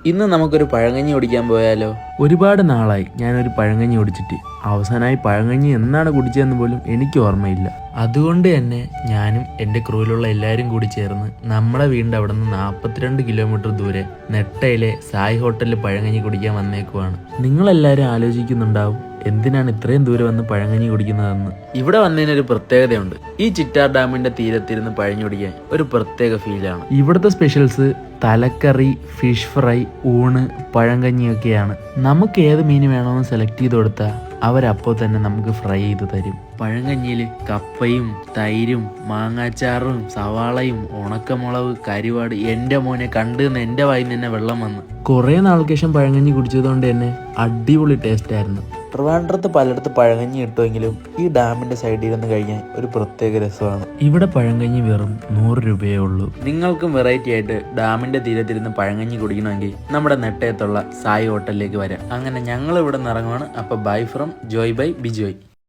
ഇന്ന് നമുക്കൊരു പഴങ്കഞ്ഞി കുടിക്കാൻ പോയാലോ? ഒരുപാട് നാളായി ഞാനൊരു പഴങ്കഞ്ഞി കുടിച്ചിട്ട്. അവസാനമായി പഴങ്കഞ്ഞി എന്നാണ് കുടിച്ചതെന്ന് പോലും എനിക്ക് ഓർമ്മയില്ല. അതുകൊണ്ട് തന്നെ ഞാനും എൻ്റെ ക്രൂവിലുള്ള എല്ലാവരും കൂടി ചേർന്ന് നമ്മുടെ വീടിൻ്റെ അവിടെ നിന്ന് 42 കിലോമീറ്റർ ദൂരെ നെട്ടയിലെ സായി ഹോട്ടലിൽ പഴങ്കഞ്ഞി കുടിക്കാൻ വന്നേക്കുവാണ്. നിങ്ങളെല്ലാവരും ആലോചിക്കുന്നുണ്ടാവും എന്തിനാണ് ഇത്രയും ദൂരെ വന്ന് പഴങ്കഞ്ഞി കുടിക്കുന്നതെന്ന്. ഇവിടെ വന്നതിനൊരു പ്രത്യേകതയുണ്ട്. ഈ ചിറ്റാർ ഡാമിന്റെ തീരത്തിരുന്ന് പഴഞ്ഞു കുടിക്കാൻ ഒരു പ്രത്യേക ഫീലാണ്. ഇവിടുത്തെ സ്പെഷ്യൽസ് തലക്കറി, ഫിഷ് ഫ്രൈ, ഊണ്, പഴങ്കഞ്ഞിയൊക്കെയാണ്. നമുക്ക് ഏത് മീൻ വേണമെന്ന് സെലക്ട് ചെയ്ത് കൊടുത്താൽ അവരപ്പോൾ തന്നെ നമുക്ക് ഫ്രൈ ചെയ്ത് തരും. പഴങ്കഞ്ഞിയിൽ കപ്പയും തൈരും മാങ്ങാച്ചാറും സവാളയും ഉണക്കമുളക് കരിവാട് എൻ്റെ മോനെ കണ്ടെന്ന് എൻ്റെ വായിൽ തന്നെ വെള്ളം വന്ന്. കുറേ നാൾക്ക് ശേഷം പഴങ്കഞ്ഞി കുടിച്ചതുകൊണ്ട് തന്നെ അടിപൊളി ടേസ്റ്റ് ആയിരുന്നു. ട്രിവാൻഡ്രത്ത് പലയിടത്ത് പഴങ്കഞ്ഞി കിട്ടുമെങ്കിലും ഈ ഡാമിന്റെ സൈഡിൽ ഇരുന്ന് കഴിക്കാൻ ഒരു പ്രത്യേക രസമാണ്. ഇവിടെ പഴങ്കഞ്ഞി വെറും 100 രൂപയേ ഉള്ളൂ. നിങ്ങൾക്കും വെറൈറ്റി ആയിട്ട് ഡാമിന്റെ തീരത്തിരുന്ന് പഴങ്കഞ്ഞി കുടിക്കണമെങ്കിൽ നമ്മുടെ നെട്ടയത്തുള്ള സായി ഹോട്ടലിലേക്ക് വരാം. അങ്ങനെ ഞങ്ങൾ ഇവിടെ നിന്ന് ഇറങ്ങുവാണ്. അപ്പോൾ bye from Joy by Bijoy.